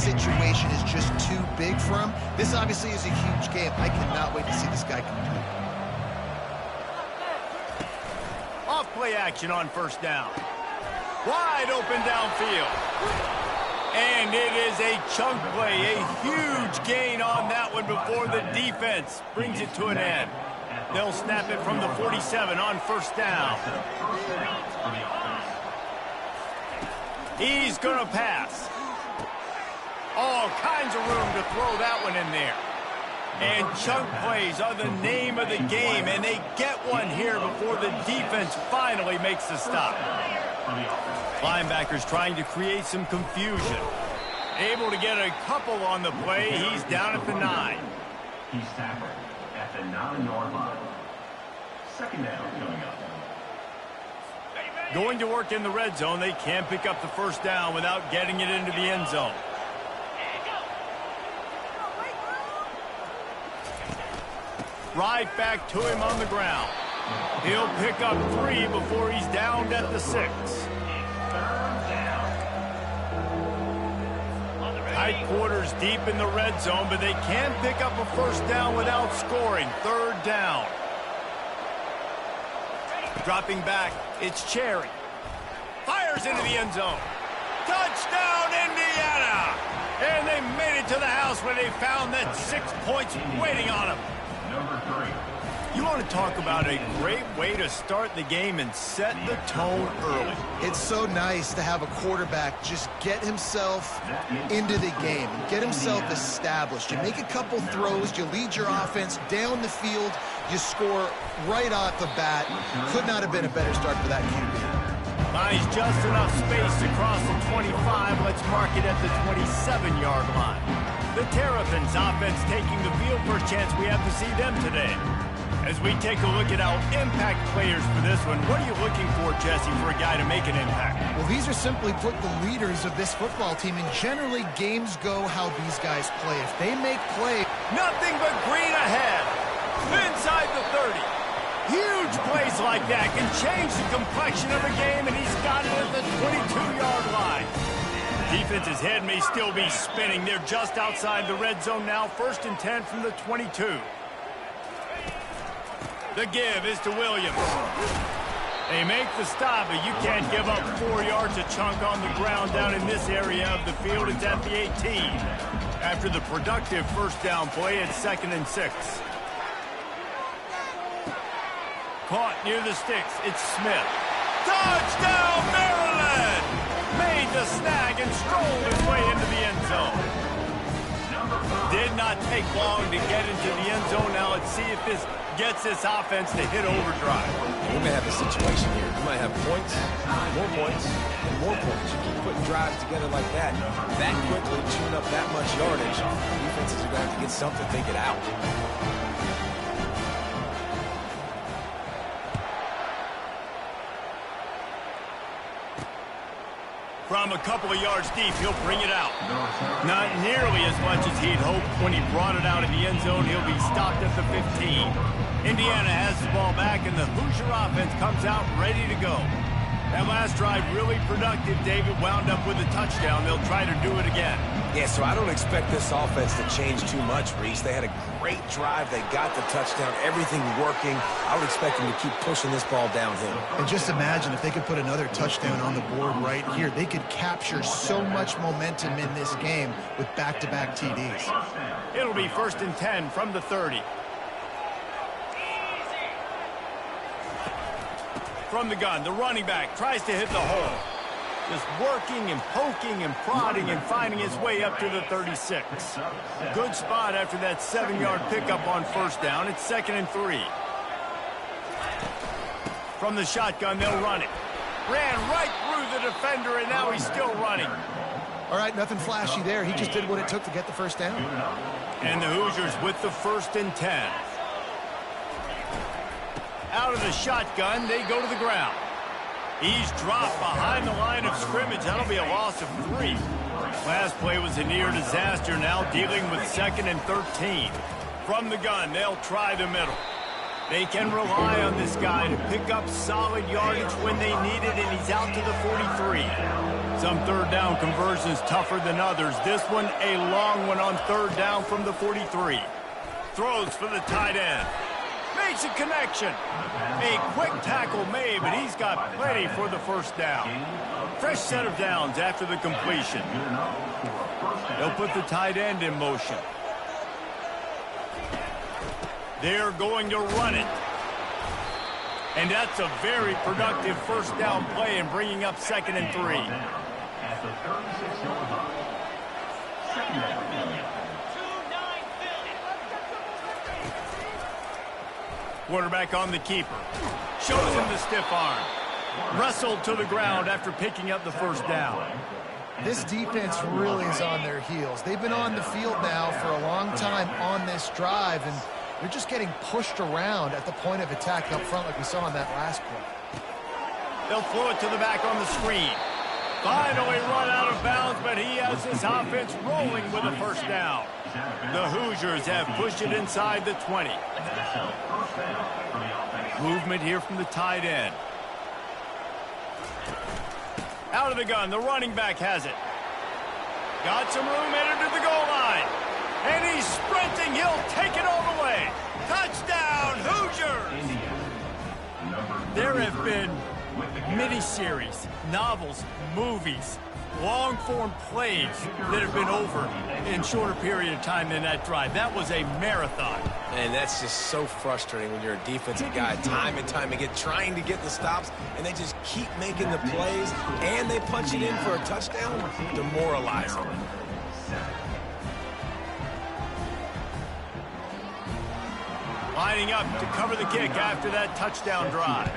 situation is just too big for him. This obviously is a huge game. I cannot wait to see this guy compete. Off-play action on first down. Wide open downfield. And it is a chunk play, a huge gain on that one before the defense brings it to an end. They'll snap it from the 47 on first down. He's going to pass. All kinds of room to throw that one in there. And chunk plays are the name of the game, and they get one here before the defense finally makes the stop. Linebackers trying to create some confusion. Able to get a couple on the play. He's down at the 9. He's tackled at the 9-yard line. Second down coming up. Going to work in the red zone. They can't pick up the first down without getting it into the end zone. Right back to him on the ground. He'll pick up 3 before he's downed at the 6. Tight quarters deep in the red zone, but they can't pick up a first down without scoring. Third down. Dropping back, it's Cherry. Fires into the end zone. Touchdown, Indiana! And they made it to the house where they found that 6 points waiting on them. Number 3. You want to talk about a great way to start the game and set the tone early. It's so nice to have a quarterback just get himself into the game, get himself established. You make a couple throws, you lead your offense down the field, you score right off the bat. Could not have been a better start for that QB. Finds just enough space to cross the 25. Let's mark it at the 27-yard line. The Terrapins offense taking the field. First chance we have to see them today. As we take a look at our impact players for this one, what are you looking for, Jesse, for a guy to make an impact? Well, these are simply put the leaders of this football team, and generally games go how these guys play. If they make play, nothing but green ahead. Inside the 30. Huge plays like that can change the complexion of a game, and he's got it at the 22-yard line. Defense's head may still be spinning. They're just outside the red zone now. 1st and 10 from the 22. The give is to Williams. They make the stop, but you can't give up 4 yards a chunk on the ground down in this area of the field. It's at the 18. After the productive first down play, it's 2nd and 6. Caught near the sticks. It's Smith. Touchdown, Maryland! Made the snag and strolled his way into the end zone. Did not take long to get into the end zone. Now let's see if this gets this offense to hit overdrive. We may have a situation here. You might have points, and more points. You keep putting drives together like that quickly, chewing up that much yardage. Defenses are going to have to get something to take it out. From a couple of yards deep, he'll bring it out. Not nearly as much as he'd hoped when he brought it out in the end zone. He'll be stopped at the 15. Indiana has the ball back, and the Hoosier offense comes out ready to go. That last drive really productive. David wound up with a touchdown. They'll try to do it again. Yeah, so I don't expect this offense to change too much, Reese. They had a great drive. They got the touchdown. Everything working. I would expect them to keep pushing this ball downhill. and just imagine if they could put another touchdown on the board right here. They could capture so much momentum in this game with back-to-back TDs. It'll be 1st and 10 from the 30. From the gun, the running back tries to hit the hole. Just working and poking and prodding and finding his way up to the 36. Good spot after that 7-yard pickup on first down. It's 2nd and 3. From the shotgun, they'll run it. Ran right through the defender, and now he's still running. All right, nothing flashy there. He just did what it took to get the first down. And the Hoosiers with the 1st and 10. Out of the shotgun, they go to the ground. He's dropped behind the line of scrimmage. That'll be a loss of 3. Last play was a near disaster. Now dealing with 2nd and 13. From the gun, they'll try the middle. They can rely on this guy to pick up solid yardage when they need it, and he's out to the 43. Some third down conversions tougher than others. This one, a long one on third down from the 43. Throws for the tight end. Makes a connection. A quick tackle made, but he's got plenty for the first down. Fresh set of downs after the completion. They'll put the tight end in motion. They're going to run it. And that's a very productive first down play and bringing up 2nd and 3. At the 36-yard line. Second down. Quarterback on the keeper. Shows him the stiff arm. Wrestled to the ground after picking up the first down. This defense really is on their heels. They've been on the field now for a long time on this drive, and they're just getting pushed around at the point of attack up front like we saw in that last play. They'll throw it to the back on the screen. Finally run out of bounds, but he has his offense rolling with a first down. The Hoosiers have pushed it inside the 20. Movement here from the tight end. Out of the gun, the running back has it. Got some room, headed to the goal line. And he's sprinting, he'll take it all the way. Touchdown, Hoosiers! There have been miniseries, novels, movies, long-form plays that have been over in shorter period of time than that drive. That was a marathon. And that's just so frustrating when you're a defensive guy time and time again trying to get the stops, and they just keep making the plays, and they punch it in for a touchdown. Demoralizing. Lining up to cover the kick after that touchdown drive.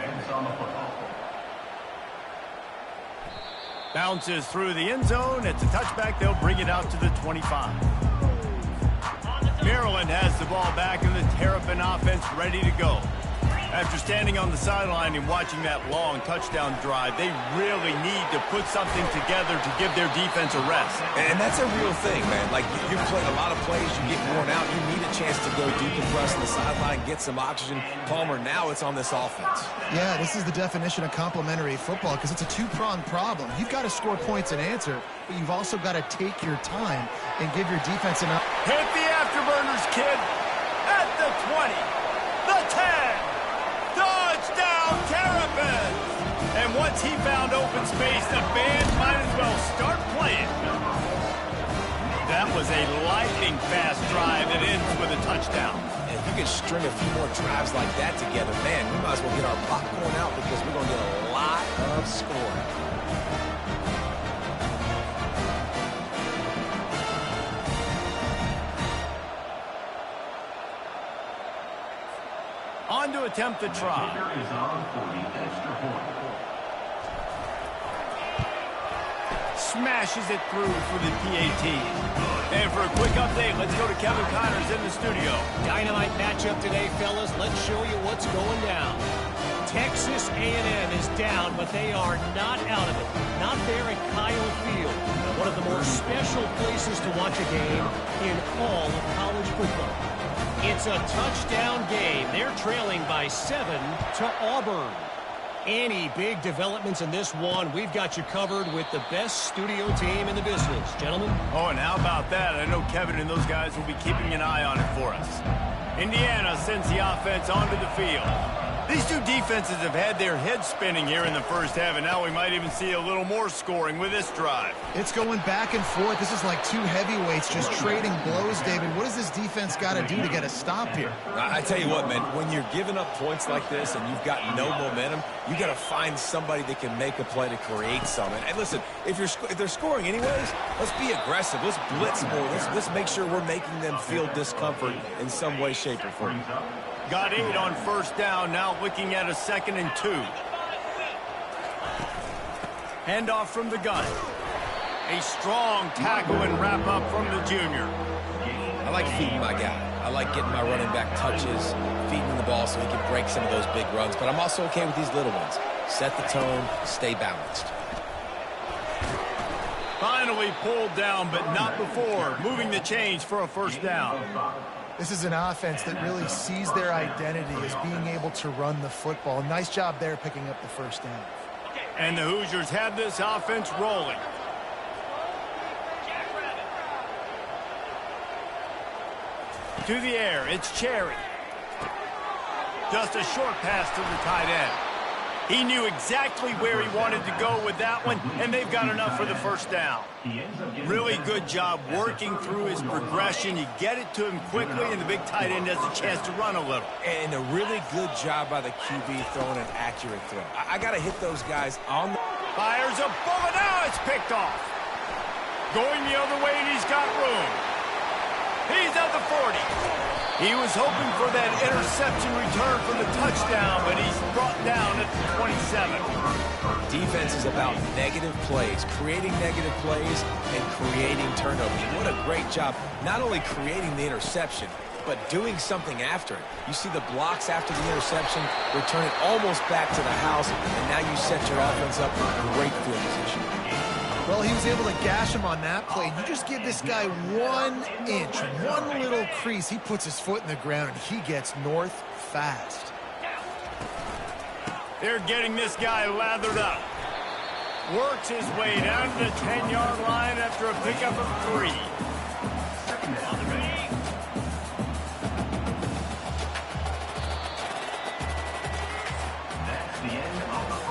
Bounces through the end zone. It's a touchback. They'll bring it out to the 25. Maryland has the ball back in the Terrapin offense ready to go. After standing on the sideline and watching that long touchdown drive, they really need to put something together to give their defense a rest. And that's a real thing, man. Like, you've played a lot of plays, you get worn out, you need a chance to go decompress on the sideline, get some oxygen. Palmer, now it's on this offense. Yeah, this is the definition of complementary football because it's a two-pronged problem. You've got to score points and answer, but you've also got to take your time and give your defense enough. Hit the afterburners, kid. At the 20, the 10. Touchdown, Terrapins! And once he found open space, the band might as well start playing. That was a lightning-fast drive that ends with a touchdown. And if you can string a few more drives like that together, man, we might as well get our popcorn out because we're going to get a lot of scoring. On to attempt the try. Smashes it through for the PAT. And for a quick update, let's go to Kevin Connors in the studio. Dynamite matchup today, fellas. Let's show you what's going down. Texas A&M is down, but they are not out of it. Not there at Kyle Field. One of the more special places to watch a game in all of college football. It's a touchdown game. They're trailing by 7 to Auburn. Any big developments in this one, we've got you covered with the best studio team in the business. Gentlemen? Oh, and how about that? I know Kevin and those guys will be keeping an eye on it for us. Indiana sends the offense onto the field. These two defenses have had their heads spinning here in the first half, and now we might even see a little more scoring with this drive. It's going back and forth. This is like two heavyweights just trading blows, David. What does this defense got to do to get a stop here? I tell you what, man, when you're giving up points like this and you've got no momentum, you got to find somebody that can make a play to create something. And listen, if they're scoring anyways, let's be aggressive. Let's blitz more. Let's make sure we're making them feel discomfort in some way, shape, or form. Got 8 on first down, now looking at a 2nd and 2. Handoff from the gun. A strong tackle and wrap up from the junior. I like feeding my guy. I like getting my running back touches, feeding him the ball so he can break some of those big runs. But I'm also okay with these little ones. Set the tone, stay balanced. Finally pulled down, but not before. Moving the chains for a first down. This is an offense that really sees their identity as being able to run the football. Nice job there picking up the first down. And the Hoosiers have this offense rolling. To the air, it's Cherry. Just a short pass to the tight end. He knew exactly where he wanted to go with that one, and they've got enough for the first down. Really good job working through his progression. You get it to him quickly, and the big tight end has a chance to run a little. And a really good job by the QB throwing an accurate throw. I got to hit those guys on the... Fires a bullet. Now it's picked off. Going the other way, and he's got room. He's at the 40. He was hoping for that interception return for the touchdown, but he's brought down at the 27. Defense is about negative plays, creating negative plays and creating turnovers. What a great job, not only creating the interception, but doing something after it. You see the blocks after the interception, return it almost back to the house, and now you set your offense up for great field position. Well, he was able to gash him on that play. You just give this guy 1 inch, one little crease. He puts his foot in the ground, and he gets north fast. They're getting this guy lathered up. Works his way down to the 10-yard line after a pickup of 3.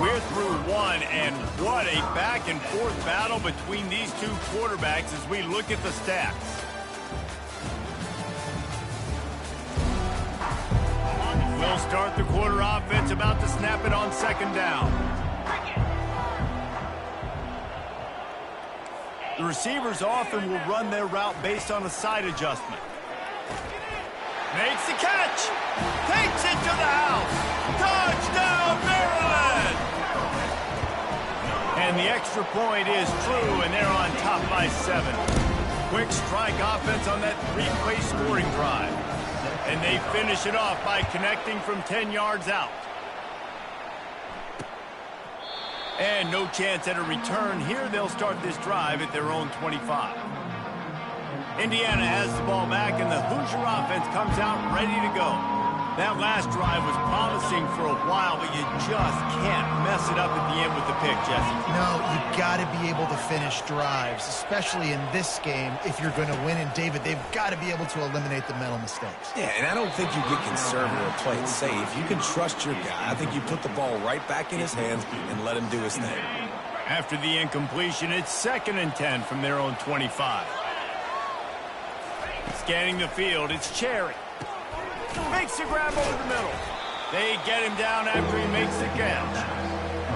We're through one, and what a back-and-forth battle between these two quarterbacks as we look at the stats. We'll start the quarter offense, about to snap it on second down. The receivers often will run their route based on a side adjustment. Makes the catch. Takes it to the house. Touchdown, Maryland! And the extra point is true, and they're on top by 7. Quick strike offense on that 3-play scoring drive. And they finish it off by connecting from 10 yards out. And no chance at a return. Here they'll start this drive at their own 25. Indiana has the ball back, and the Hoosier offense comes out ready to go. That last drive was promising for a while, but you just can't mess it up at the end with the pick, Jesse. No, you've got to be able to finish drives, especially in this game if you're going to win. And, David, they've got to be able to eliminate the mental mistakes. Yeah, and I don't think you get conservative or play it safe. You can trust your guy. I think you put the ball right back in his hands and let him do his thing. After the incompletion, it's 2nd and 10 from their own 25. Scanning the field, it's Cherry. Makes the grab over the middle. They get him down after he makes the catch.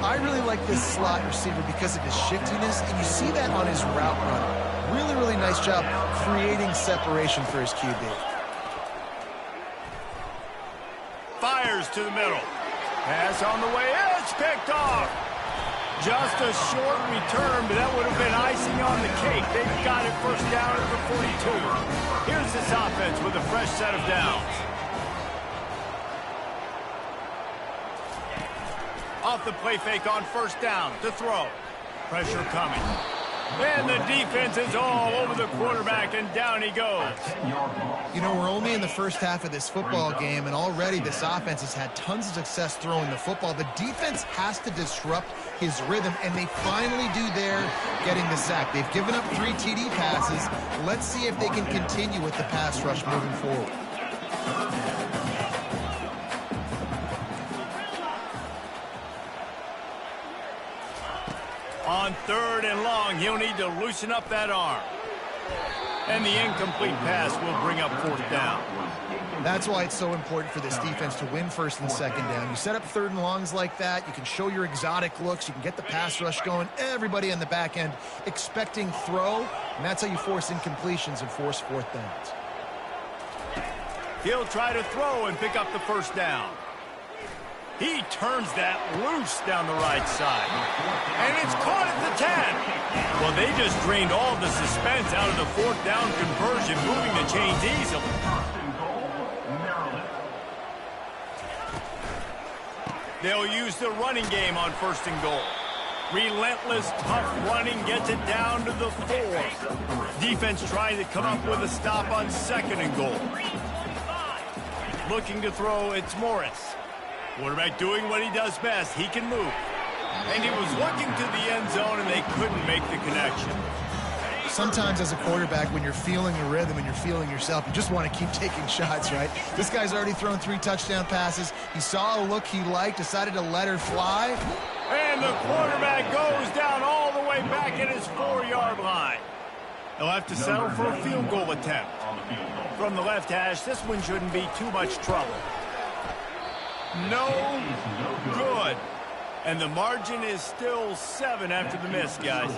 I really like this slot receiver because of his shiftiness, and you see that on his route running. Really, really nice job creating separation for his QB. Fires to the middle. Pass on the way. It's picked off. Just a short return, but that would have been icing on the cake. They've got it first down at the 42. Here's this offense with a fresh set of downs. Off the play fake on first down to throw. Pressure coming. And the defense is all over the quarterback, and down he goes. You know, we're only in the first half of this football game, and already this offense has had tons of success throwing the football. The defense has to disrupt his rhythm, and they finally do there, getting the sack. They've given up 3 TD passes. Let's see if they can continue with the pass rush moving forward. On 3rd and long, he'll need to loosen up that arm. And the incomplete pass will bring up 4th down. That's why it's so important for this defense to win 1st and 2nd down. You set up 3rd and longs like that, you can show your exotic looks, you can get the pass rush going, everybody on the back end expecting throw, and that's how you force incompletions and force 4th downs. He'll try to throw and pick up the first down. He turns that loose down the right side. And it's caught at the 10. Well, they just drained all the suspense out of the 4th down conversion, moving the chains easily. They'll use the running game on 1st and goal. Relentless, tough running gets it down to the 4. Defense trying to come up with a stop on 2nd and goal. Looking to throw, it's Morris. Quarterback doing what he does best. He can move. And he was looking to the end zone, and they couldn't make the connection. Sometimes as a quarterback, when you're feeling the rhythm and you're feeling yourself, you just want to keep taking shots, right? This guy's already thrown 3 touchdown passes. He saw a look he liked, decided to let her fly. And the quarterback goes down all the way back at his 4-yard line. He'll have to settle for a field goal attempt. From the left hash, this one shouldn't be too much trouble. No good. And the margin is still 7 after the miss, guys.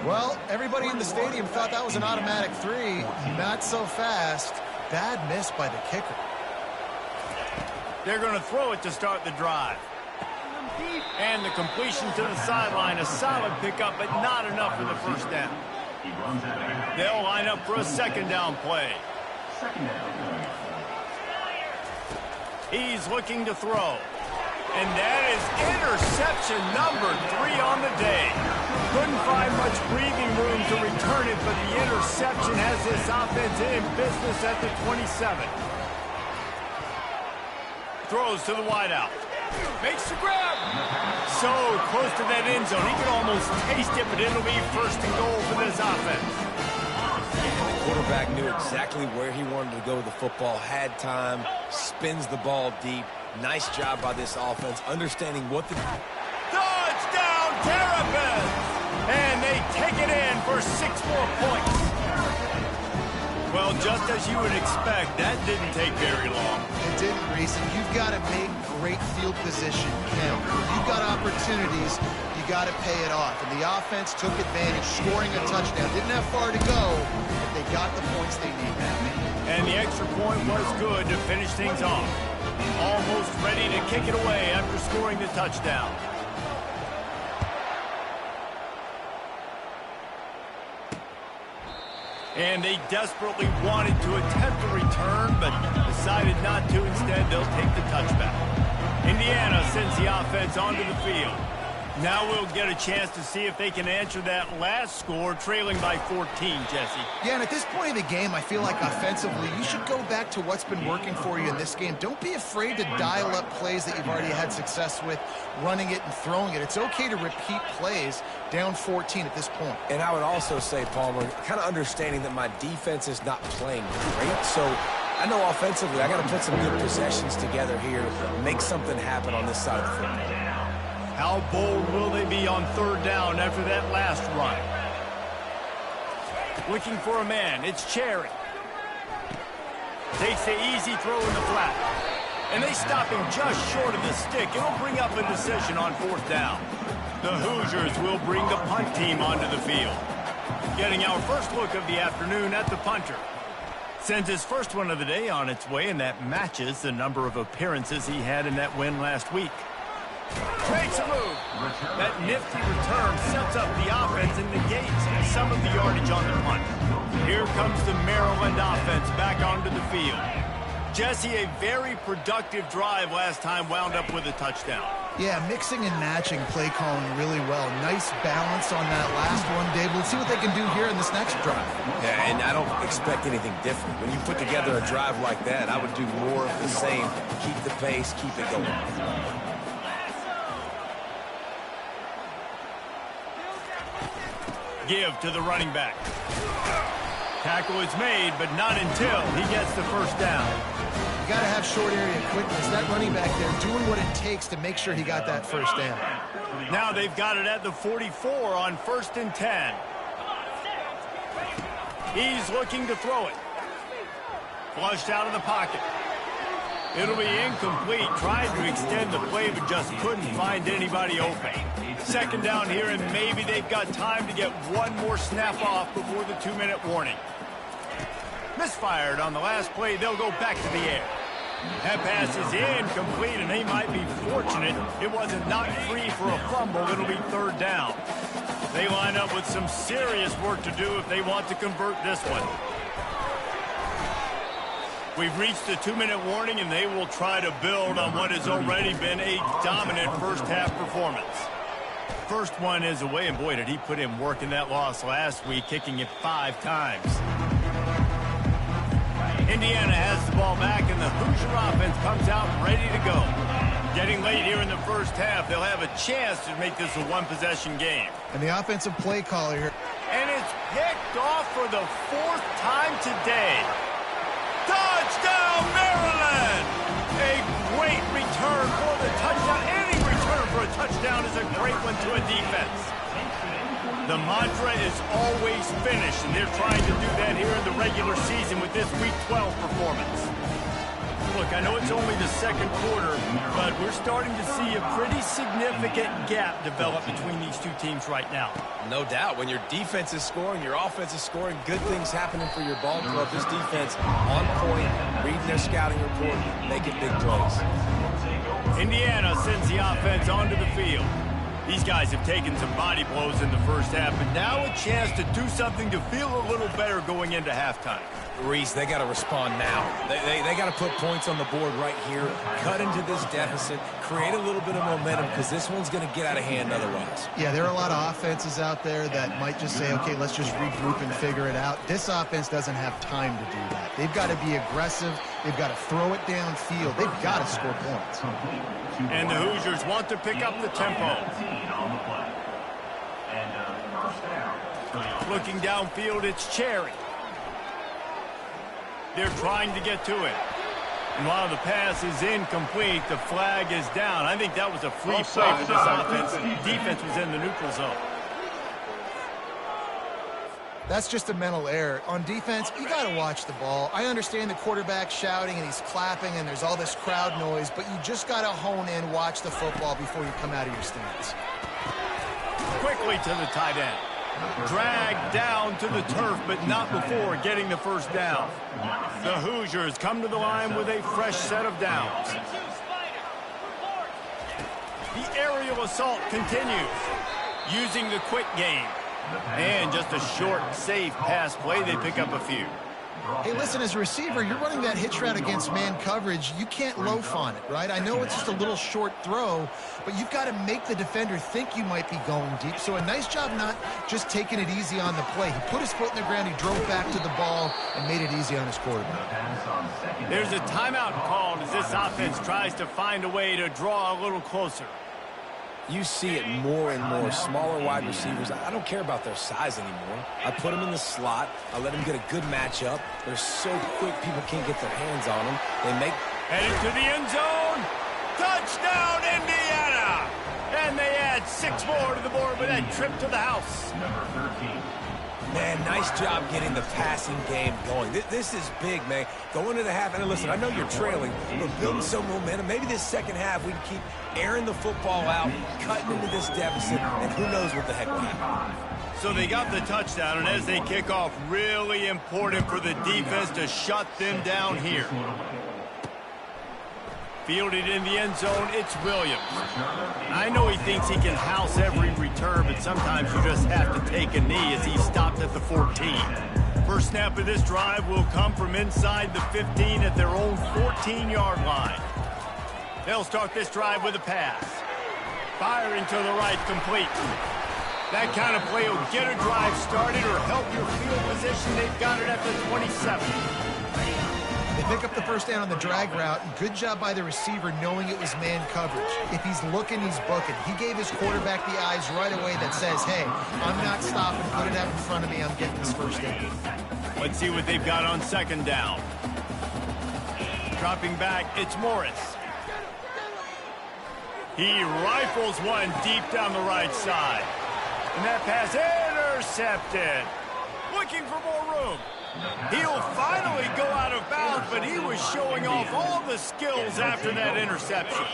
Well, everybody in the stadium thought that was an automatic 3. Not so fast. Bad miss by the kicker. They're going to throw it to start the drive. And the completion to the sideline, a solid pickup, but not enough for the first down. They'll line up for a second down play. He's looking to throw. And that is interception number 3 on the day. Couldn't find much breathing room to return it, but the interception has this offense in business at the 27. Throws to the wideout. Makes the grab. So close to that end zone. He could almost taste it, but it'll be first and goal for this offense. The quarterback knew exactly where he wanted to go with the football, had time, spins the ball deep. Nice job by this offense, understanding what the... Touchdown, Terrapins! And they take it in for 6 more points. Well, just as you would expect, that didn't take very long. It didn't, Reese, and you've got to make great field position count. You've got opportunities, you got to pay it off. And the offense took advantage, scoring a touchdown. Didn't have far to go, but they got the points they needed. And the extra point was good to finish things off. Almost ready to kick it away after scoring the touchdown. And they desperately wanted to attempt a return, but decided not to. Instead, they'll take the touchback. Indiana sends the offense onto the field. Now we'll get a chance to see if they can answer that last score, trailing by 14, Jesse. Yeah, and at this point of the game, I feel like offensively, you should go back to what's been working for you in this game. Don't be afraid to dial up plays that you've already had success with, running it and throwing it. It's okay to repeat plays down 14 at this point. And I would also say, Palmer, kind of understanding that my defense is not playing great, so I know offensively I got to put some good possessions together here, make something happen on this side of the football. How bold will they be on 3rd down after that last run? Looking for a man. It's Cherry. Takes the easy throw in the flat. And they stop him just short of the stick. It'll bring up a decision on 4th down. The Hoosiers will bring the punt team onto the field. Getting our first look of the afternoon at the punter. Sends his first one of the day on its way, and that matches the number of appearances he had in that win last week. Makes a move. That nifty return sets up the offense and negates some of the yardage on the punt. Here comes the Maryland offense back onto the field. Jesse, a very productive drive last time, wound up with a touchdown. Yeah, mixing and matching play calling really well. Nice balance on that last one, Dave. Let's see what they can do here in this next drive. Yeah, and I don't expect anything different. When you put together a drive like that, I would do more of the same. Keep the pace, keep it going. Give to the running back. Tackle is made, but not until he gets the first down. You got to have short area quickness. That running back there doing what it takes to make sure he got that first down. Now they've got it at the 44 on 1st and 10. He's looking to throw it. Flushed out of the pocket. It'll be incomplete. Tried to extend the play, but just couldn't find anybody open. 2nd down here, and maybe they've got time to get one more snap off before the 2-minute warning. Misfired on the last play. They'll go back to the air. That pass is incomplete, and they might be fortunate it wasn't knocked free for a fumble. It'll be 3rd down. They line up with some serious work to do if they want to convert this one. We've reached the 2-minute warning, and they will try to build on what has already been a dominant first-half performance. First one is away, and boy, did he put in work in that loss last week, kicking it 5 times. Indiana has the ball back, and the Hoosier offense comes out ready to go. Getting late here in the first half, they'll have a chance to make this a one-possession game. And the offensive play caller here. And it's picked off for the 4th time today. Touchdown, Maryland! A great return for the touchdown. Any return for a touchdown is a great one to a defense. The mantra is always finish, and they're trying to do that here in the regular season with this Week 12 performance. Look, I know it's only the second quarter, but we're starting to see a pretty significant gap develop between these two teams right now. No doubt. When your defense is scoring, your offense is scoring, good things happening for your ball club. This defense on point, reading their scouting report, making big plays. Indiana sends the offense onto the field. These guys have taken some body blows in the first half, but now a chance to do something to feel a little better going into halftime. Reese, they got to respond now. They got to put points on the board right here, cut into this deficit, create a little bit of momentum, because this one's going to get out of hand otherwise. Yeah, there are a lot of offenses out there that might just say, okay, let's just regroup and figure it out. This offense doesn't have time to do that. They've got to be aggressive. They've got to throw it downfield. They've got to score points. And the Hoosiers want to pick up the tempo. Looking downfield, it's Cherry. They're trying to get to it. And while the pass is incomplete, the flag is down. I think that was a free play for this offense. Defense was in the neutral zone. That's just a mental error. On defense, you got to watch the ball. I understand the quarterback shouting and he's clapping and there's all this crowd noise, but you just got to hone in, watch the football before you come out of your stance. Quickly to the tight end. Dragged down to the turf, but not before getting the first down. The Hoosiers come to the line with a fresh set of downs. The aerial assault continues, using the quick game. And just a short, safe pass play, they pick up a few. Hey, listen, as a receiver, you're running that hitch route against man coverage. You can't loaf on it, right? I know it's just a little short throw, but you've got to make the defender think you might be going deep. So a nice job not just taking it easy on the play. He put his foot in the ground, he drove back to the ball, and made it easy on his quarterback. There's a timeout called as this offense tries to find a way to draw a little closer. You see it more and more. Smaller wide receivers, I don't care about their size anymore. I put them in the slot. I let them get a good matchup. They're so quick, people can't get their hands on them. Headed to the end zone. Touchdown, Indiana! And they add 6 more to the board with that trip to the house. Number 13. Man, nice job getting the passing game going. This is big, man. Going to the half, and listen, I know you're trailing, but building some momentum. Maybe this second half we can keep airing the football out, cutting into this deficit, and who knows what the heck will happen. So they got the touchdown, and as they kick off, really important for the defense to shut them down here. Fielded in the end zone, it's Williams. I know he thinks he can house every return, but sometimes you just have to take a knee as he stopped at the 14. First snap of this drive will come from inside the 15 at their own 14-yard line. They'll start this drive with a pass. Firing to the right, complete. That kind of play will get a drive started or help your field position. They've got it at the 27. They pick up the first down on the drag route. Good job by the receiver knowing it was man coverage. If he's looking, he's booking. He gave his quarterback the eyes right away that says, hey, I'm not stopping. Put it out in front of me. I'm getting this first down. Let's see what they've got on second down. Dropping back, it's Morris. He rifles one deep down the right side. And that pass intercepted. Looking for more room. He'll finally go out of bounds, but he was showing off all the skills after that interception.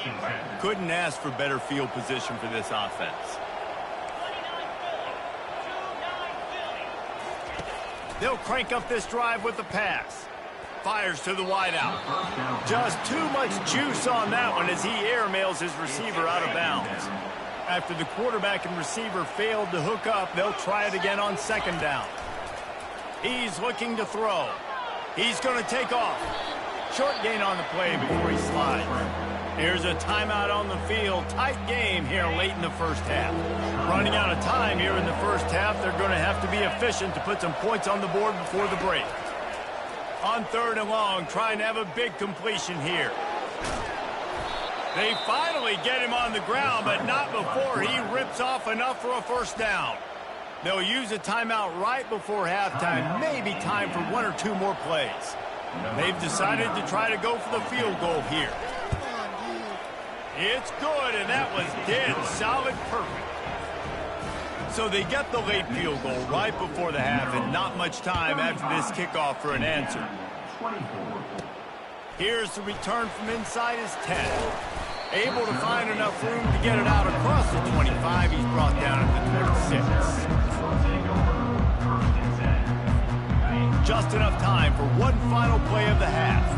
Couldn't ask for better field position for this offense. They'll crank up this drive with the pass. Fires to the wideout. Just too much juice on that one as he airmails his receiver out of bounds. After the quarterback and receiver failed to hook up, they'll try it again on second down. He's looking to throw. He's going to take off. Short gain on the play before he slides. Here's a timeout on the field. Tight game here late in the first half. Running out of time here in the first half. They're going to have to be efficient to put some points on the board before the break. On 3rd and long, trying to have a big completion here. They finally get him on the ground, but not before he rips off enough for a first down. They'll use a timeout right before halftime, maybe time for 1 or 2 more plays. They've decided to try to go for the field goal here. It's good, and that was dead solid perfect. So they get the late field goal right before the half, and not much time after this kickoff for an answer. Here's the return from inside his 10. Able to find enough room to get it out across the 25. He's brought down at the 36. Just enough time for one final play of the half.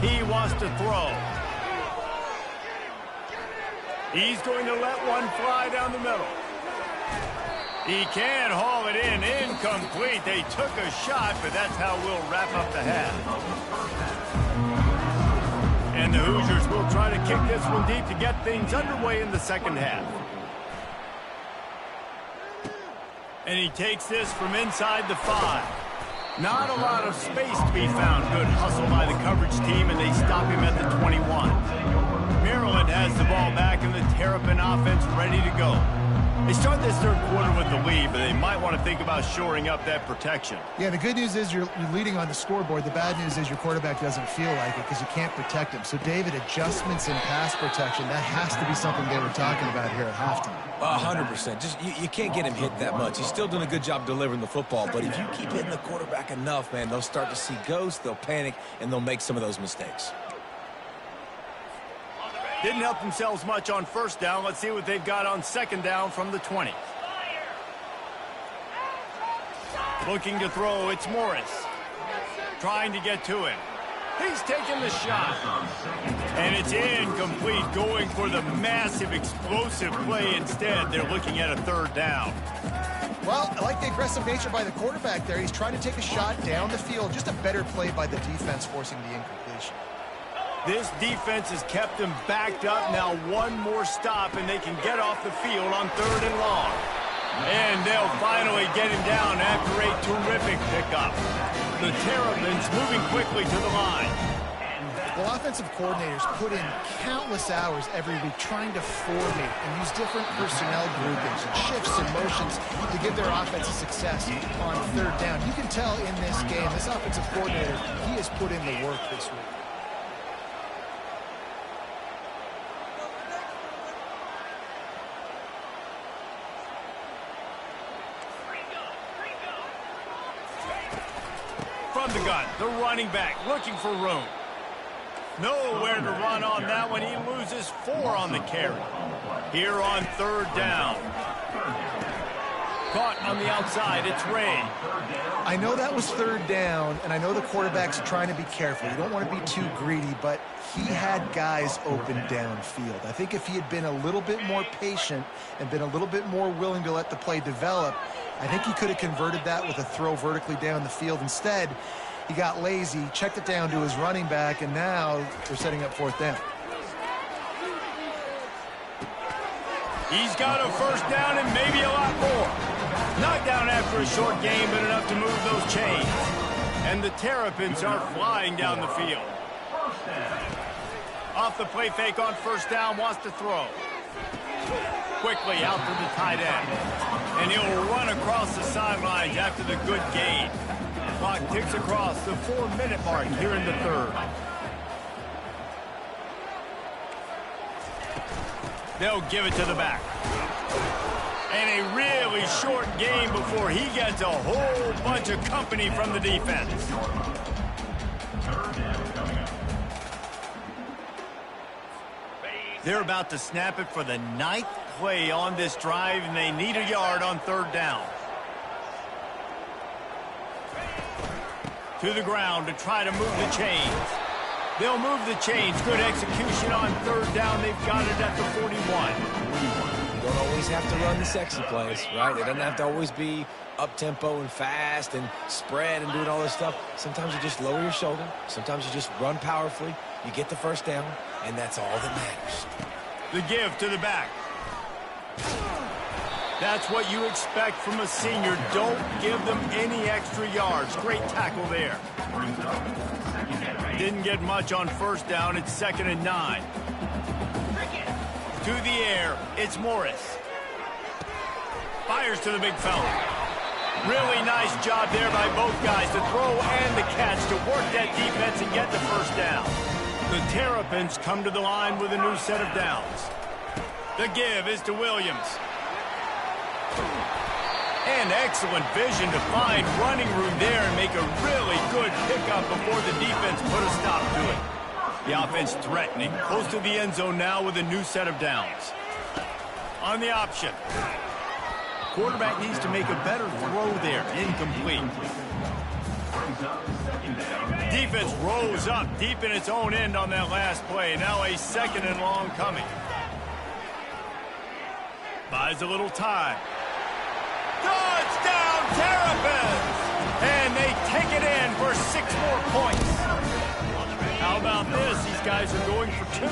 He wants to throw. He's going to let one fly down the middle. He can haul it in. Incomplete. They took a shot, but that's how we'll wrap up the half. And the Hoosiers will try to kick this one deep to get things underway in the second half. And he takes this from inside the 5. Not a lot of space to be found. Good hustle by the coverage team, and they stop him at the 21. Maryland has the ball back, and the Terrapin offense ready to go. They start this third quarter with the lead, but they might want to think about shoring up that protection. Yeah, the good news is you're leading on the scoreboard. The bad news is your quarterback doesn't feel like it because you can't protect him. So, David, adjustments in pass protection, that has to be something they were talking about here at halftime. 100%. Just you can't get him hit that much. He's still doing a good job delivering the football, but if you keep hitting the quarterback enough, man, they'll start to see ghosts, they'll panic, and they'll make some of those mistakes. Didn't help themselves much on first down. Let's see what they've got on second down from the 20. Looking to throw, it's Morris. Trying to get to him. He's taking the shot. And it's incomplete, going for the massive explosive play instead. They're looking at a third down. Well, I like the aggressive nature by the quarterback there. He's trying to take a shot down the field. Just a better play by the defense forcing the incompletion. This defense has kept them backed up. Now one more stop, and they can get off the field on 3rd and long. And they'll finally get him down after a terrific pickup. The Terrapins moving quickly to the line. Well, offensive coordinators put in countless hours every week trying to formate and use different personnel groupings and shifts and motions to give their offense a success on 3rd down. You can tell in this game, this offensive coordinator, he has put in the work this week. From the gun, the running back looking for room. Nowhere to run on that one. He loses 4 on the carry. Here on 3rd down. Caught on the outside. It's Ray. I know that was 3rd down, and I know the quarterback's trying to be careful. You don't want to be too greedy, but he had guys open downfield. I think if he had been a little bit more patient and been a little bit more willing to let the play develop, I think he could have converted that with a throw vertically down the field. Instead, he got lazy, checked it down to his running back, and now they're setting up 4th down. He's got a first down and maybe a lot more. Knocked down after a short game, but enough to move those chains. And the Terrapins are flying down the field. Off the play fake on first down, wants to throw. Quickly out to the tight end. And he'll run across the sidelines after the good gain. Clock ticks across the 4-minute mark here in the 3rd. They'll give it to the back. And a really short game before he gets a whole bunch of company from the defense. They're about to snap it for the 9th play on this drive, and they need a yard on 3rd down. To the ground to try to move the chains. They'll move the chains. Good execution on 3rd down. They've got it at the 41. You don't always have to run the sexy plays, right? It doesn't have to always be up-tempo and fast and spread and doing all this stuff. Sometimes you just lower your shoulder. Sometimes you just run powerfully. You get the first down, and that's all that matters. The give to the back. That's what you expect from a senior. Don't give them any extra yards. Great tackle there. Didn't get much on first down. It's 2nd and 9. To the air, it's Morris. Fires to the big fella. Really nice job there by both guys to throw and the catch to work that defense and get the first down. The Terrapins come to the line with a new set of downs. The give is to Williams. And excellent vision to find running room there and make a really good pickup before the defense put a stop to it. The offense threatening, close to the end zone now with a new set of downs. On the option. Quarterback needs to make a better throw there. Incomplete. Defense rose up deep in its own end on that last play. Now a 2nd and long coming. Buys a little time. Touchdown, Terrapins! And they take it in for 6 more points. How about this? These guys are going for 2.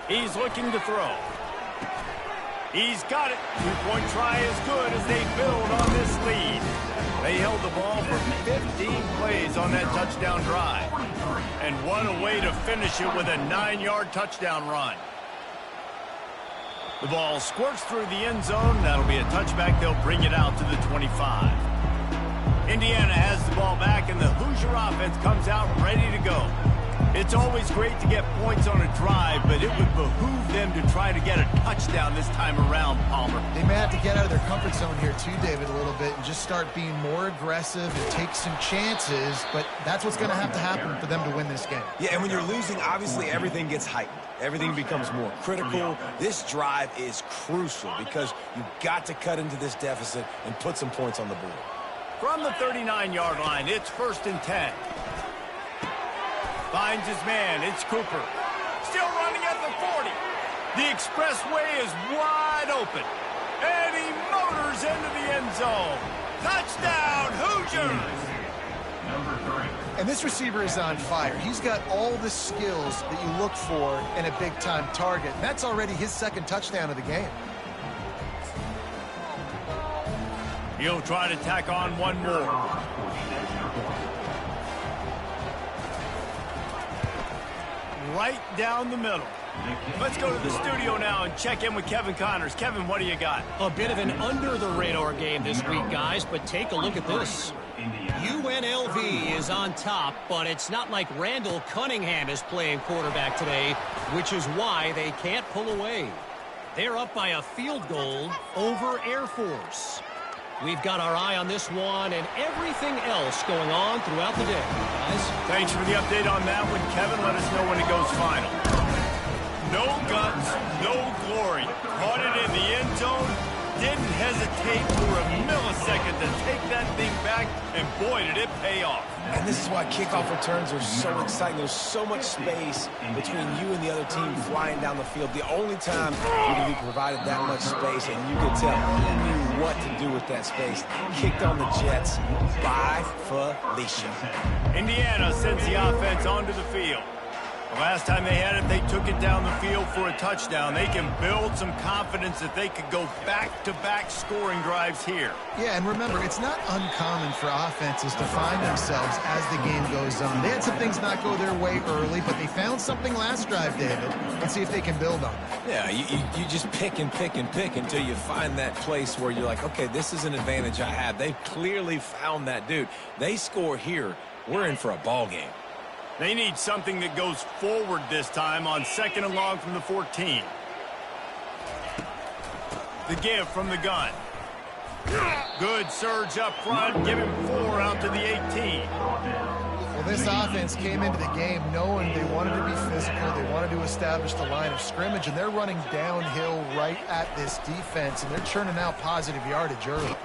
He's looking to throw. He's got it. 2-point try is good as they build on this lead. They held the ball for 15 plays on that touchdown drive. And what a way to finish it with a 9-yard touchdown run. The ball squirts through the end zone. That'll be a touchback. They'll bring it out to the 25. Indiana has the ball back, and the Hoosier offense comes out ready to go. It's always great to get points on a drive, but it would behoove them to try to get a touchdown this time around, Palmer. They may have to get out of their comfort zone here too, David, a little bit and just start being more aggressive and take some chances, but that's what's going to happen for them to win this game. Yeah, and when you're losing, obviously everything gets heightened. Everything becomes more critical. This drive is crucial because you've got to cut into this deficit and put some points on the board. From the 39-yard line, it's 1st and 10. Finds his man. It's Cooper. Still running at the 40. The expressway is wide open. And he motors into the end zone. Touchdown, Hoosiers! And this receiver is on fire. He's got all the skills that you look for in a big-time target. That's already his 2nd touchdown of the game. He'll try to tack on one more. Right down the middle. Let's go to the studio now and check in with Kevin Connors. Kevin, what do you got? A bit of an under-the-radar game this week, guys, but take a look at this. UNLV is on top, but it's not like Randall Cunningham is playing quarterback today, which is why they can't pull away. They're up by a field goal over Air Force. We've got our eye on this one and everything else going on throughout the day, guys. Thanks for the update on that one, Kevin. Let us know when it goes final. No guts, no glory. Caught it in the end zone. Didn't hesitate for a millisecond to take that thing back, and boy, did it pay off. And this is why kickoff returns are so exciting. There's so much space between you and the other team flying down the field. The only time you can be provided that much space, and you can tell he knew what to do with that space. Kicked on the Jets by Felicia. Indiana sends the offense onto the field. The last time they had it, they took it down the field for a touchdown. They can build some confidence that they could go back-to-back scoring drives here. Yeah, and remember, it's not uncommon for offenses to find themselves as the game goes on. They had some things not go their way early, but they found something last drive, David. Let's see if they can build on that. Yeah, you just pick and pick and pick until you find that place where you're like, okay, this is an advantage I have. They've clearly found that, dude. They score here, we're in for a ball game. They need something that goes forward this time on 2nd and long from the 14. The give from the gun. Good surge up front. Give him 4 out to the 18. Well, this offense came into the game knowing they wanted to be physical. They wanted to establish the line of scrimmage, and they're running downhill right at this defense, and they're churning out positive yardage early.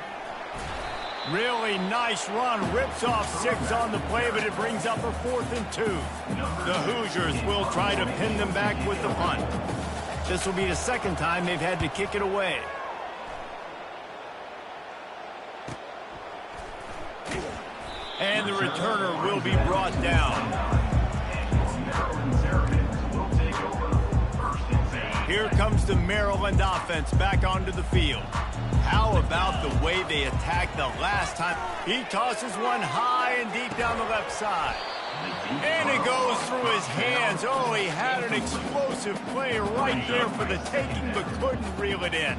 Really nice run. Rips off 6 on the play, but it brings up a 4th and 2. The Hoosiers will try to pin them back with the punt. This will be the 2nd time they've had to kick it away. And the returner will be brought down. comes the Maryland offense back onto the field. How about the way they attacked the last time? He tosses one high and deep down the left side. And it goes through his hands. Oh, he had an explosive play right there for the taking, but couldn't reel it in.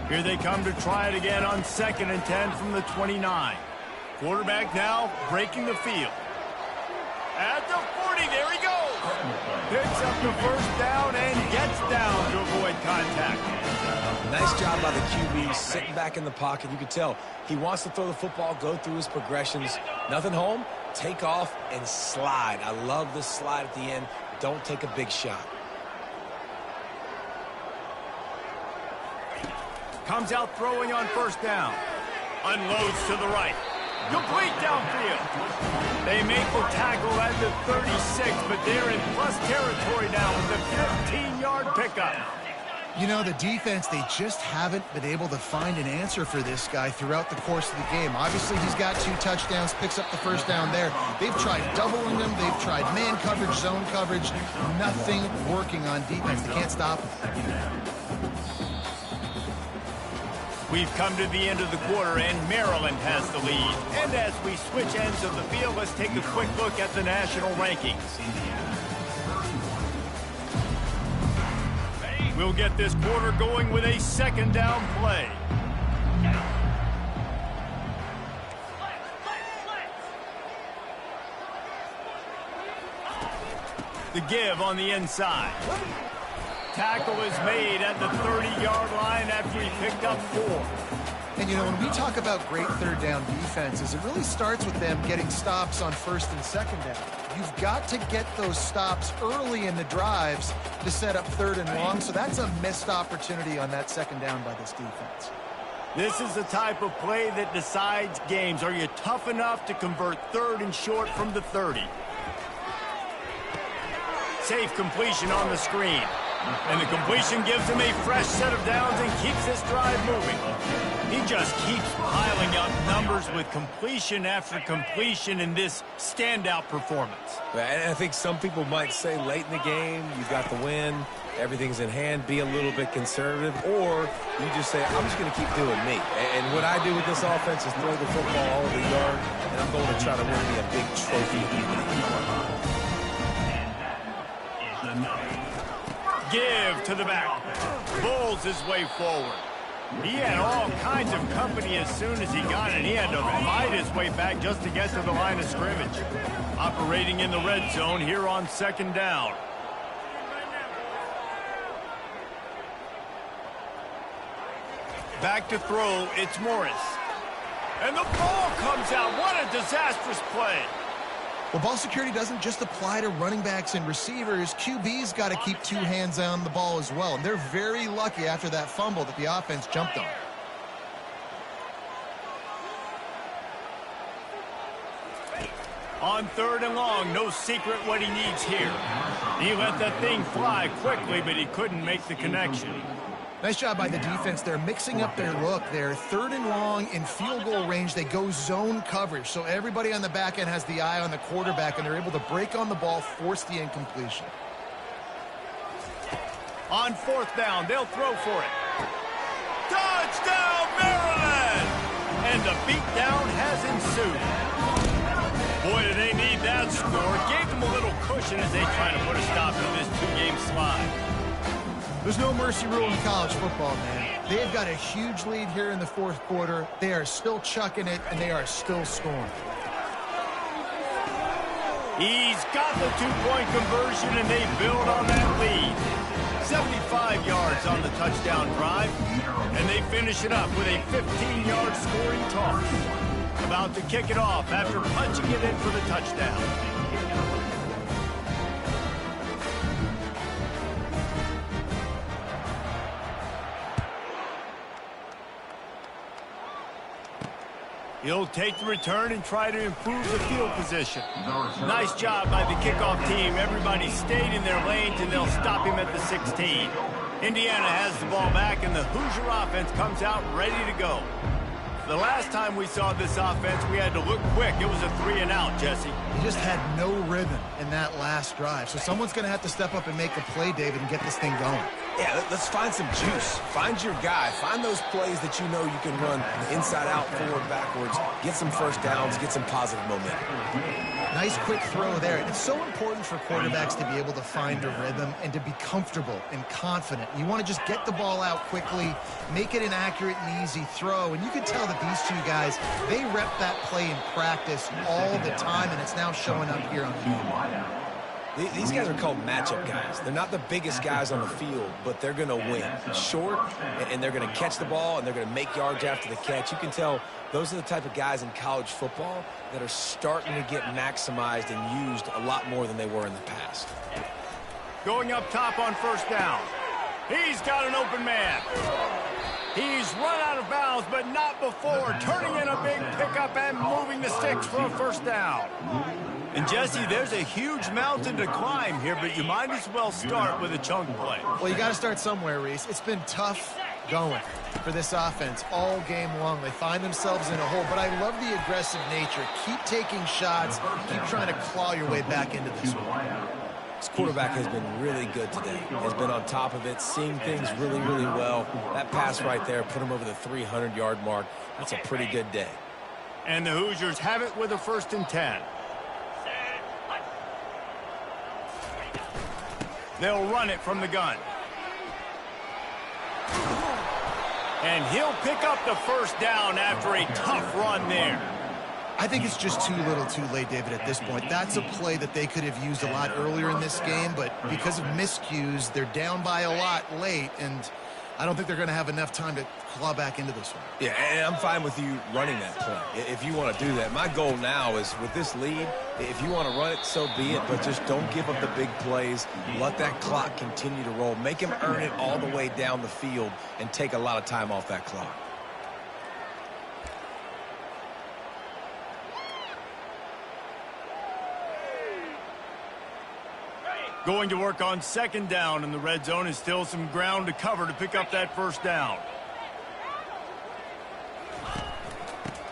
Here they come to try it again on 2nd and 10 from the 29. Quarterback now breaking the field. At the 40, there he goes. Picks up the first down and gets down to avoid contact. Nice job by the QB sitting back in the pocket. You can tell he wants to throw the football, go through his progressions. Nothing home, take off and slide. I love the slide at the end. Don't take a big shot. Comes out throwing on 1st down. Unloads to the right. Complete downfield. They make the tackle at the 36, but they're in plus territory now with a 15-yard pickup. You know, the defense, they just haven't been able to find an answer for this guy throughout the course of the game. Obviously, he's got 2 touchdowns, picks up the 1st down there. They've tried doubling him. They've tried man coverage, zone coverage. Nothing working on defense. They can't stop him. We've come to the end of the quarter, and Maryland has the lead. And as we switch ends of the field, let's take a quick look at the national rankings. We'll get this quarter going with a 2nd down play. The give on the inside. Tackle is made at the 30-yard line after he picked up 4. And, you know, when we talk about great 3rd down defenses, it really starts with them getting stops on 1st and 2nd down. You've got to get those stops early in the drives to set up 3rd and long, so that's a missed opportunity on that 2nd down by this defense. This is the type of play that decides games. Are you tough enough to convert 3rd and short from the 30? Safe completion on the screen. And the completion gives him a fresh set of downs and keeps this drive moving. He just keeps piling up numbers with completion after completion in this standout performance. And I think some people might say late in the game, you got the win, everything's in hand, be a little bit conservative, or you just say, I'm just going to keep doing me. And what I do with this offense is throw the football all over the yard, and I'm going to try to win me a big trophy. Give to the back. Bulls his way forward. He had all kinds of company as soon as he got it. He had to fight his way back just to get to the line of scrimmage. Operating in the red zone here on 2nd down. Back to throw, it's Morris. And the ball comes out. What a disastrous play. Well, ball security doesn't just apply to running backs and receivers. QB's got to keep 2 hands on the ball as well. And they're very lucky after that fumble that the offense jumped on. On 3rd and long, no secret what he needs here. He let that thing fly quickly, but he couldn't make the connection. Nice job by the defense. They're mixing up their look. They're 3rd and long in field goal range. They go zone coverage. So everybody on the back end has the eye on the quarterback, and they're able to break on the ball, force the incompletion. On 4th down, they'll throw for it. Touchdown, Maryland! And the beatdown has ensued. Boy, do they need that score. Gave them a little cushion as they try to put a stop to this 2-game slide. There's no mercy rule in college football, man. They've got a huge lead here in the 4th quarter. They are still chucking it, and they are still scoring. He's got the 2-point conversion, and they build on that lead. 75 yards on the touchdown drive, and they finish it up with a 15-yard scoring toss. About to kick it off after punching it in for the touchdown. He'll take the return and try to improve the field position. Nice job by the kickoff team. Everybody stayed in their lanes, and they'll stop him at the 16. Indiana has the ball back, and the Hoosier offense comes out ready to go. The last time we saw this offense, we had to look quick. It was a 3-and-out, Jesse. He just had no rhythm in that last drive. So someone's going to have to step up and make a play, David, and get this thing going. Yeah, let's find some juice. Find your guy. Find those plays that you know you can run inside out, forward, backwards. Get some first downs. Get some positive momentum. Nice quick throw there. It's so important for quarterbacks to be able to find a rhythm and to be comfortable and confident. You want to just get the ball out quickly, make it an accurate and easy throw. And you can tell that these two guys, they rep that play in practice all the time, and it's now showing up here on film. These guys are called matchup guys. They're not the biggest guys on the field, but they're going to win. Short, and they're going to catch the ball, and they're going to make yards after the catch. You can tell those are the type of guys in college football that are starting to get maximized and used a lot more than they were in the past. Going up top on first down. He's got an open man. He's run out of bounds, but not before turning in a big pickup and moving the sticks for a first down. And, Jesse, there's a huge mountain to climb here, but you might as well start with a chunk play. Well, you got to start somewhere, Reese. It's been tough going for this offense all game long. They find themselves in a hole, but I love the aggressive nature. Keep taking shots. Keep trying to claw your way back into this one. This quarterback has been really good today. Has been on top of it, seeing things really, really well. That pass right there put him over the 300-yard mark. That's a pretty good day. And the Hoosiers have it with a 1st and 10. They'll run it from the gun. And he'll pick up the first down after a tough run there. I think it's just too little too late, David, at this point. That's a play that they could have used a lot earlier in this game, but because of miscues, they're down by a lot late, and I don't think they're going to have enough time to claw back into this one. Yeah, and I'm fine with you running that play if you want to do that. My goal now is with this lead, if you want to run it, so be it, but just don't give up the big plays. Let that clock continue to roll. Make him earn it all the way down the field and take a lot of time off that clock. Going to work on 2nd down in the red zone is still some ground to cover to pick up that first down.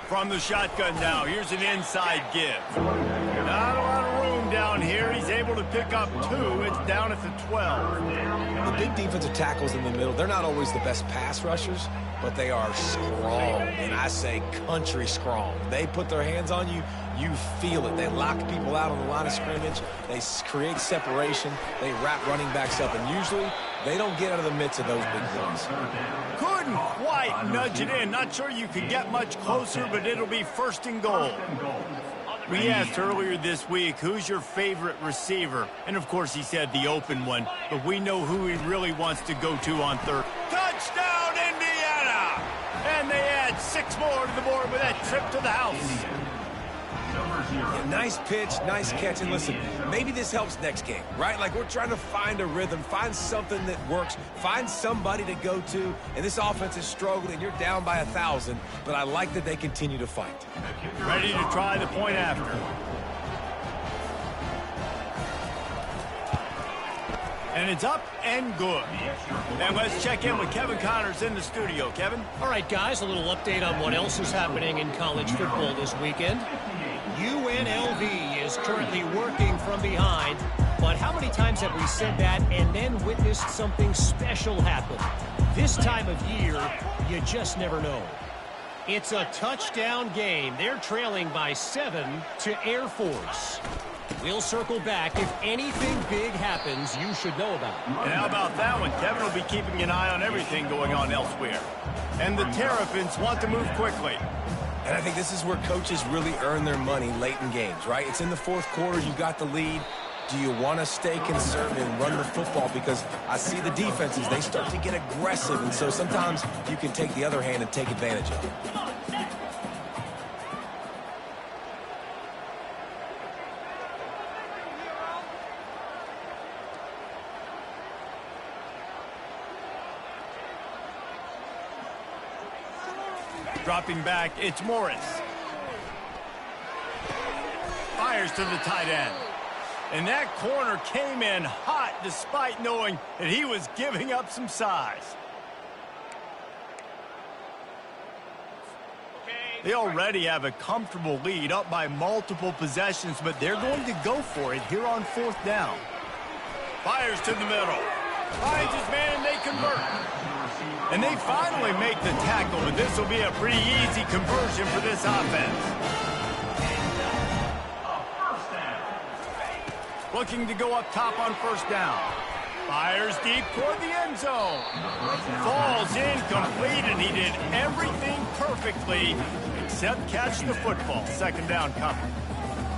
From the shotgun now, here's an inside give. Not a lot of room down here. He's able to pick up 2. It's down at the 12. The big defensive tackles in the middle, they're not always the best pass rushers, but they are strong, and I say country strong. They put their hands on you, you feel it. They lock people out on the line of scrimmage. They create separation. They wrap running backs up, and usually they don't get out of the midst of those big plays. Couldn't quite nudge it in. Not sure you could get much closer, but it'll be 1st and goal. We asked earlier this week, who's your favorite receiver? And, of course, he said the open one, but we know who he really wants to go to on third. Touchdown, Indiana! And they add 6 more to the board with that trip to the house. Yeah, nice pitch, nice catch, and listen, maybe this helps next game, right? Like we're trying to find a rhythm, find something that works, find somebody to go to, and this offense is struggling, and you're down by 1,000, but I like that they continue to fight. Ready to try the point after. And it's up and good. And let's check in with Kevin Connors in the studio. Kevin? All right, guys, a little update on what else is happening in college football this weekend. UNLV is currently working from behind, but how many times have we said that and then witnessed something special happen? This time of year, you just never know. It's a touchdown game. They're trailing by 7 to Air Force. We'll circle back. If anything big happens, you should know about it. And how about that one? Kevin will be keeping an eye on everything going on elsewhere. And the Terrapins want to move quickly. And I think this is where coaches really earn their money late in games, right? It's in the 4th quarter. You got the lead. Do you want to stay conservative and run the football? Because I see the defenses, they start to get aggressive. And so sometimes you can take the other hand and take advantage of it. Dropping back, it's Morris. Fires to the tight end. And that corner came in hot despite knowing that he was giving up some size. They already have a comfortable lead, up by multiple possessions, but they're going to go for it here on 4th down. Fires to the middle. Finds his man, and they convert. And they finally make the tackle, but this will be a pretty easy conversion for this offense. Looking to go up top on first down. Fires deep toward the end zone. Falls incomplete, and he did everything perfectly except catch the football. Second down coming.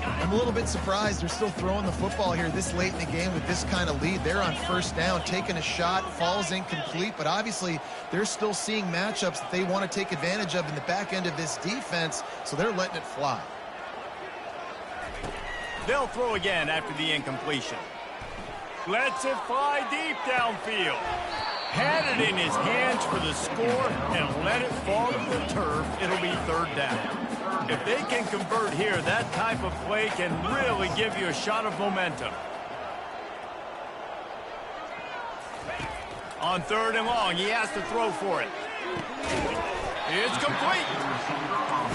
I'm a little bit surprised they're still throwing the football here this late in the game with this kind of lead. They're on first down, taking a shot, falls incomplete, but obviously they're still seeing matchups that they want to take advantage of in the back end of this defense, so they're letting it fly. They'll throw again after the incompletion. Lets it fly deep downfield. Had it in his hands for the score and let it fall to the turf. It'll be third down. If they can convert here, that type of play can really give you a shot of momentum. On third and long, he has to throw for it. It's complete.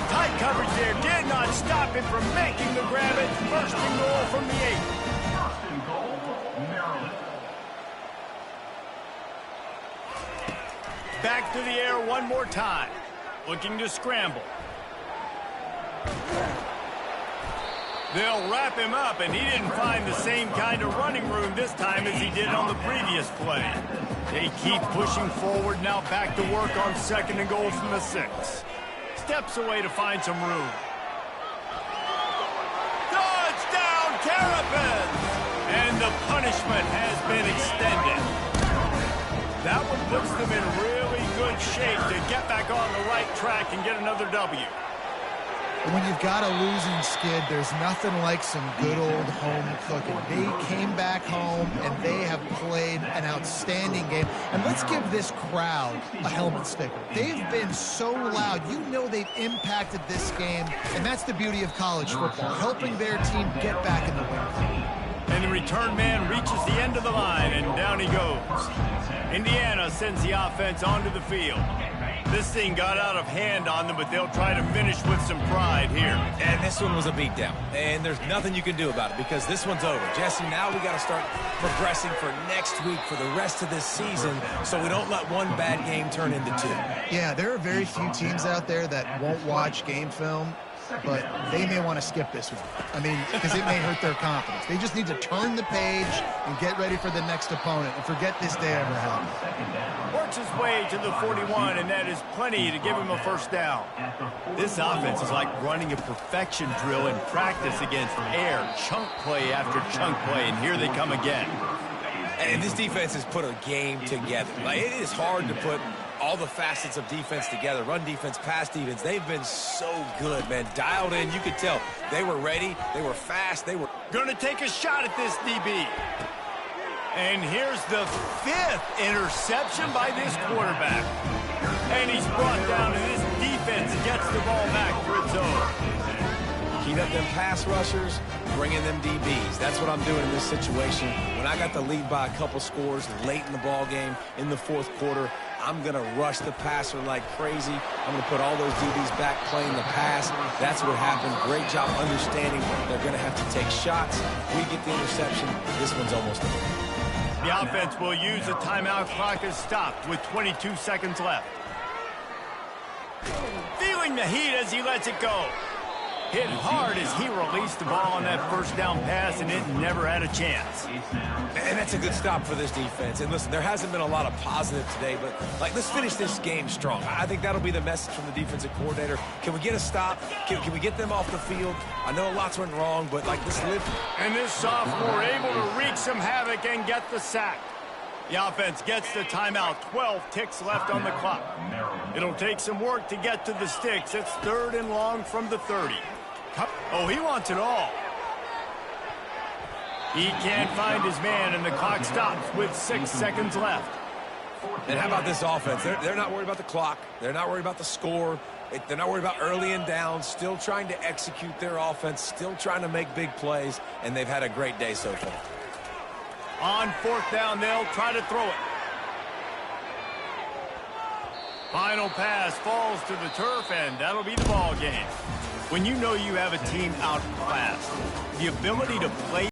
Tight coverage there did not stop him from making the grab at first and goal from the 8. First and goal, Maryland. Back to the air one more time. Looking to scramble. They'll wrap him up, and he didn't find the same kind of running room this time as he did on the previous play. They keep pushing forward, now back to work on second and goal from the 6. Steps away to find some room. Touchdown, Terrapins! And the punishment has been extended. That one puts them in really good shape to get back on the right track and get another W. When you've got a losing skid, there's nothing like some good old home cooking. They came back home, and they have played an outstanding game. And let's give this crowd a helmet sticker. They've been so loud. You know they've impacted this game, and that's the beauty of college football, helping their team get back in the win. And the return man reaches the end of the line, and down he goes. Indiana sends the offense onto the field. This thing got out of hand on them, but they'll try to finish with some pride here. And this one was a beatdown, and there's nothing you can do about it because this one's over. Jesse, now we got to start progressing for next week for the rest of this season so we don't let one bad game turn into 2. Yeah, there are very few teams out there that won't watch game film, but they may want to skip this one. I mean, because it may hurt their confidence. They just need to turn the page and get ready for the next opponent and forget this day ever happened. Works his way to the 41, and that is plenty to give him a first down. This offense is like running a perfection drill in practice against air, chunk play after chunk play, and here they come again. And this defense has put a game together. Like, it is hard to put all the facets of defense together. Run defense, pass defense. They've been so good, man. Dialed in. You could tell they were ready. They were fast. They were going to take a shot at this DB. And here's the 5th interception by this quarterback. And he's brought down, and this defense gets the ball back for its own. Keep up them pass rushers, bringing them DBs. That's what I'm doing in this situation. When I got the lead by a couple scores late in the ball game in the 4th quarter, I'm going to rush the passer like crazy. I'm going to put all those DBs back playing the pass. That's what happened. Great job understanding they're going to have to take shots. We get the interception. This one's almost over. The offense will use the timeout. Clock is stopped with 22 seconds left. Feeling the heat as he lets it go. Hit hard as he released the ball on that first down pass, and it never had a chance. And that's a good stop for this defense. And listen, there hasn't been a lot of positive today, but let's finish this game strong. I think that'll be the message from the defensive coordinator. Can we get a stop? Can we get them off the field? I know lots went wrong, but let's live. And this sophomore able to wreak some havoc and get the sack. The offense gets the timeout. 12 ticks left on the clock. It'll take some work to get to the sticks. It's 3rd and long from the 30. Oh, he wants it all. He can't find his man, and the clock stops with 6 seconds left. And how about this offense? They're not worried about the clock. They're not worried about the score. They're not worried about early and down. Still trying to execute their offense. Still trying to make big plays, and they've had a great day so far. On 4th down, they'll try to throw it. Final pass falls to the turf, and that'll be the ball game. When you know you have a team outclassed, the ability to play